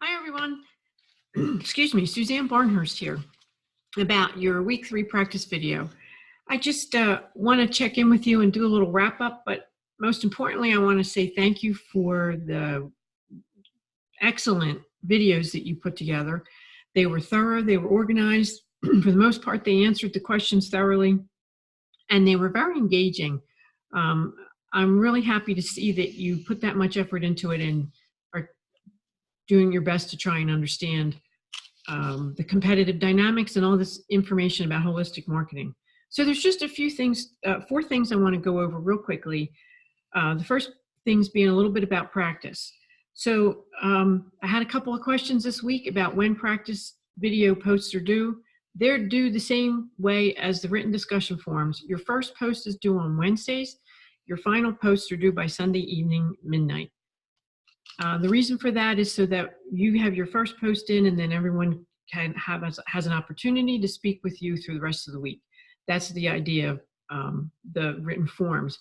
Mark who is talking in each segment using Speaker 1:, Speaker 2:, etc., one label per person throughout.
Speaker 1: Hi, everyone. Excuse me, Suzanne Barnhurst here about your week 3 practice video. I just want to check in with you and do a little wrap up, but most importantly, I want to say thank you for the excellent videos that you put together. They were thorough, they were organized. For the most part, they answered the questions thoroughly, and they were very engaging. I'm really happy to see that you put that much effort into it and are doing your best to try and understand the competitive dynamics and all this information about holistic marketing. So there's just a few things, 4 things I want to go over real quickly. The first things being a little bit about practice. So I had a couple of questions this week about when practice video posts are due. They're due the same way as the written discussion forums. Your first post is due on Wednesdays. Your final posts are due by Sunday evening, midnight. The reason for that is so that you have your first post in, and then everyone has an opportunity to speak with you through the rest of the week. That's the idea of the written forms.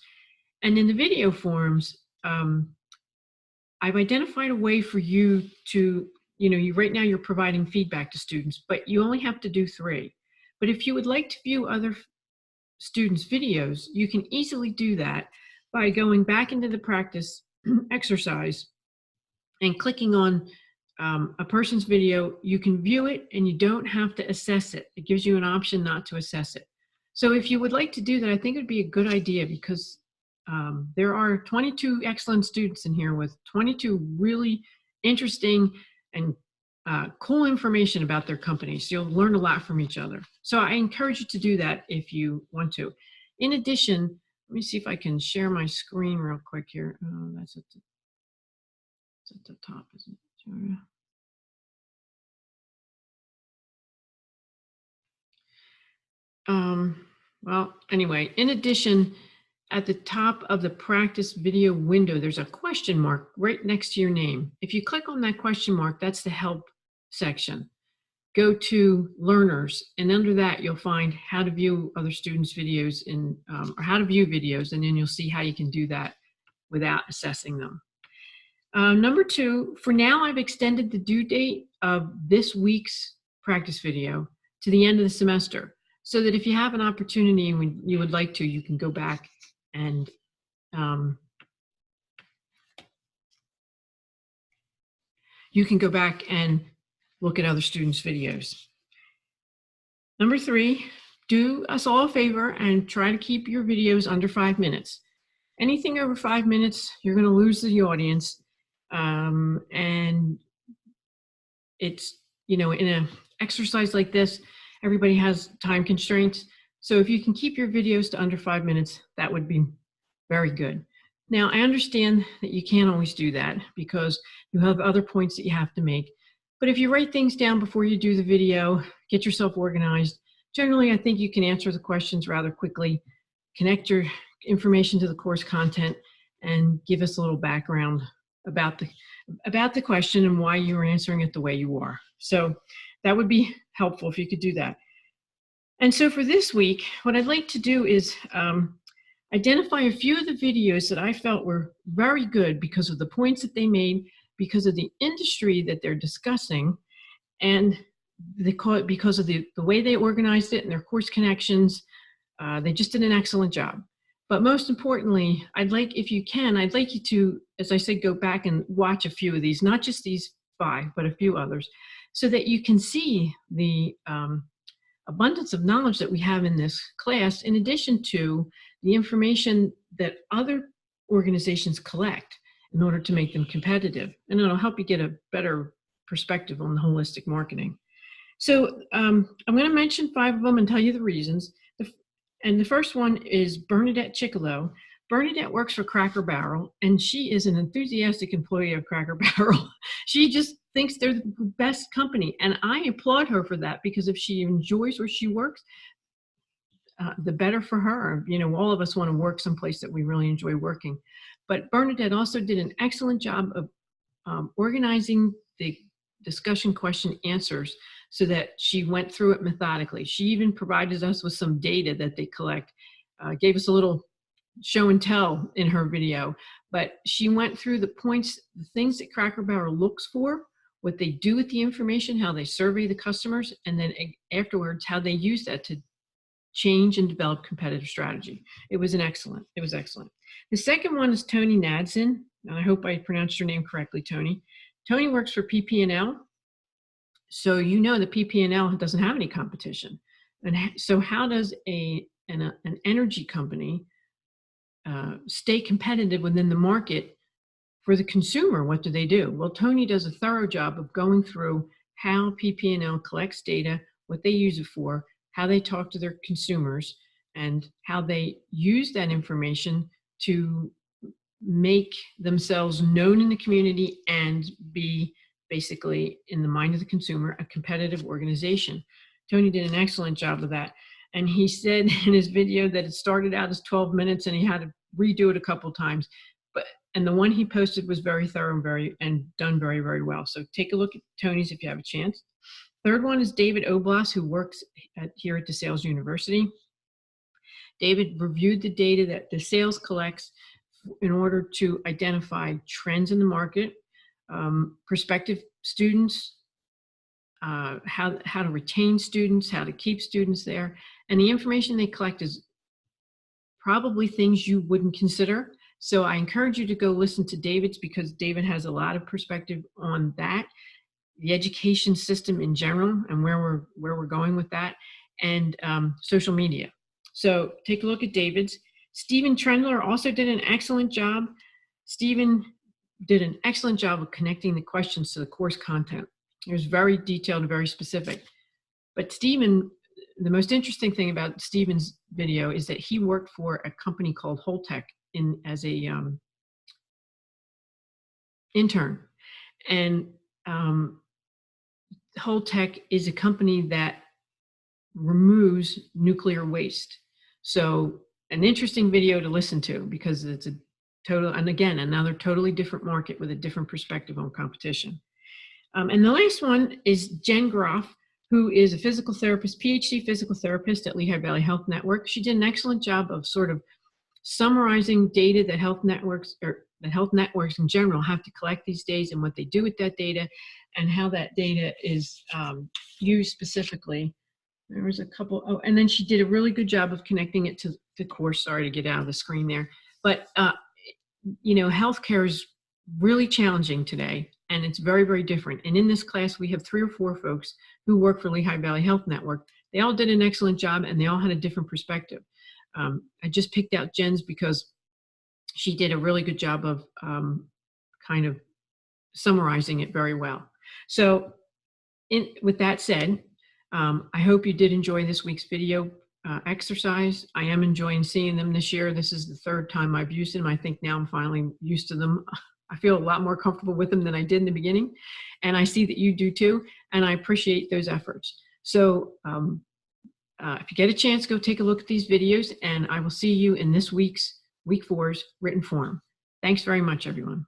Speaker 1: And in the video forms, I've identified a way for you to, right now you're providing feedback to students, but you only have to do 3. But if you would like to view other students' videos, you can easily do that by going back into the practice exercise and clicking on a person's video. You can view it and you don't have to assess it. It gives you an option not to assess it. So if you would like to do that, I think it would be a good idea, because there are 22 excellent students in here with 22 really interesting and cool information about their companies. So you'll learn a lot from each other. So I encourage you to do that if you want to. In addition, let me see if I can share my screen real quick here. Oh, that's at the top, isn't it? Well, anyway, in addition, at the top of the practice video window, there's a question mark right next to your name. If you click on that question mark, that's the help section. Go to learners, and under that, you'll find how to view other students' videos or how to view videos, and then you'll see how you can do that without assessing them. Number 2, for now, I've extended the due date of this week's practice video to the end of the semester, so that if you have an opportunity and you would like to, you can go back and look at other students' videos. Number 3, do us all a favor and try to keep your videos under 5 minutes. Anything over 5 minutes, you're going to lose the audience. And it's, in an exercise like this, everybody has time constraints. So if you can keep your videos to under 5 minutes, that would be very good. Now, I understand that you can't always do that because you have other points that you have to make. But if you write things down before you do the video, get yourself organized, generally I think you can answer the questions rather quickly, connect your information to the course content, and give us a little background about the question and why you are answering it the way you are. So that would be helpful if you could do that. And so for this week, what I'd like to do is identify a few of the videos that I felt were very good because of the points that they made, because of the industry that they're discussing, and because of the way they organized it and their course connections. They just did an excellent job. But most importantly, I'd like you to, as I said, go back and watch a few of these, not just these 5, but a few others, so that you can see the abundance of knowledge that we have in this class, in addition to the information that other organizations collect in order to make them competitive. And it'll help you get a better perspective on the holistic marketing. So I'm going to mention 5 of them and tell you the reasons. And the first one is Bernadette Chickalow. Bernadette works for Cracker Barrel, and she is an enthusiastic employee of Cracker Barrel. She just thinks they're the best company, and I applaud her for that, because if she enjoys where she works, the better for her. All of us want to work someplace that we really enjoy working. But Bernadette also did an excellent job of organizing the discussion question answers so that she went through it methodically. She even provided us with some data that they collect, gave us a little show and tell in her video, but she went through the points, the things that Cracker Barrel looks for what they do with the information, how they survey the customers, and then afterwards, how they use that to change and develop competitive strategy. It was excellent. The second one is Tony Nadson, and I hope I pronounced your name correctly, Tony. Tony works for PP&L. So you know the PP&L doesn't have any competition. And so how does an energy company stay competitive within the market for the consumer? What do? Well, Tony does a thorough job of going through how PP&L collects data, what they use it for, how they talk to their consumers, and how they use that information to make themselves known in the community and be basically, in the mind of the consumer, a competitive organization. Tony did an excellent job of that. And he said in his video that it started out as 12 minutes and he had to redo it a couple times. And the one he posted was very thorough and done very, very well. So take a look at Tony's if you have a chance. Third one is David Oblas, who works here at DeSales University. David reviewed the data that DeSales collects in order to identify trends in the market, prospective students, how to retain students, how to keep students there. And the information they collect is probably things you wouldn't consider. So I encourage you to go listen to David's, because David has a lot of perspective on that, the education system in general, and where we're going with that, and social media. So take a look at David's. Stephen Trendler also did an excellent job. Stephen did an excellent job of connecting the questions to the course content. It was very detailed and very specific. But Stephen, the most interesting thing about Stephen's video is that he worked for a company called Holtec as a intern. And Holtec is a company that removes nuclear waste. So an interesting video to listen to, because it's a total, and again, another totally different market with a different perspective on competition. And the last one is Jen Groff, who is a physical therapist, PhD physical therapist at Lehigh Valley Health Network. She did an excellent job of sort of summarizing data that health networks in general have to collect these days, and what they do with that data, and how that data is used specifically. There was a couple, and then she did a really good job of connecting it to the course. Sorry to get out of the screen there. But, you know, healthcare is really challenging today, and it's very, very different. And in this class, we have 3 or 4 folks who work for Lehigh Valley Health Network. They all did an excellent job, and they all had a different perspective. I just picked out Jen's because she did a really good job of kind of summarizing it very well. So with that said, I hope you did enjoy this week's video exercise. I am enjoying seeing them this year. This is the 3rd time I've used them. I think now I'm finally used to them. I feel a lot more comfortable with them than I did in the beginning. And I see that you do too. And I appreciate those efforts. So if you get a chance, go take a look at these videos, and I will see you in this week's Week 4's written form. Thanks very much, everyone.